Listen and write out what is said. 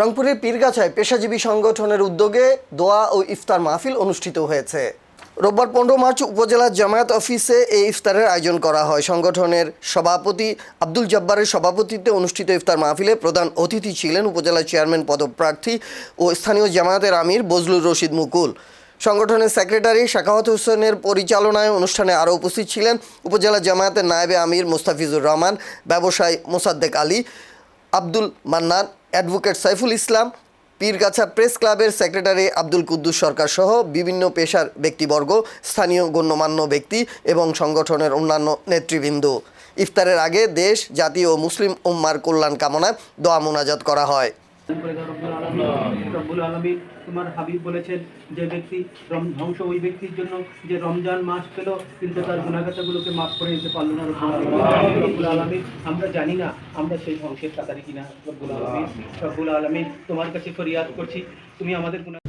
রংপুরের পীরগাছায় পেশাজীবী সংগঠনের উদ্যোগে দোয়া ও ইফতার মাহফিল অনুষ্ঠিত হয়েছে। রোববার 15 মার্চ উপজেলা জামায়াত অফিসে এই ইফতারের আয়োজন করা হয়। সংগঠনের সভাপতি আব্দুল জব্বারের সভাপতিত্বে অনুষ্ঠিত ইফতার মাহফিলে প্রধান অতিথি ছিলেন উপজেলা চেয়ারম্যান পদপ্রার্থী ও স্থানীয় জামায়াতের আমির বজলুর রশিদ মুকুল। সংগঠনের সেক্রেটারি শাখাওয়াত হোসেনের পরিচালনায় অনুষ্ঠানে আরও উপস্থিত ছিলেন উপজেলা জামায়াতের নায়েবে আমির মোস্তাফিজুর রহমান, ব্যবসায়ী মোসাদ্দেক আলী, আব্দুল মান্নান, অ্যাডভোকেট সাইফুল ইসলাম, পীরগাছা প্রেস ক্লাবের সেক্রেটারি আব্দুল কুদ্দুস সরকার সহ বিভিন্ন পেশার ব্যক্তিবর্গ, স্থানীয় গণ্যমান্য ব্যক্তি এবং সংগঠনের অন্যান্য নেতৃবৃন্দ। ইফতারের আগে দেশ, জাতি ও মুসলিম উম্মার কল্যাণ কামনায় দোয়া মোনাজাত করা হয়। রব্বুল আলামিন তোমার হাবিব বলেছেন যে ব্যক্তি ধ্বংস ওই ব্যক্তির জন্য যে রমজান মাস পেল কিন্তু তার গুনাহগাতাগুলোকে মাফ করে দিতে পারল না। রব্বুল আলামিন আমরা জানি না আমরা সেই ধ্বংসের কাতারে কিনা। রব্বুল আলামিন তোমার কাছে ফরিয়াদ করছি, তুমি আমাদের গুনাহ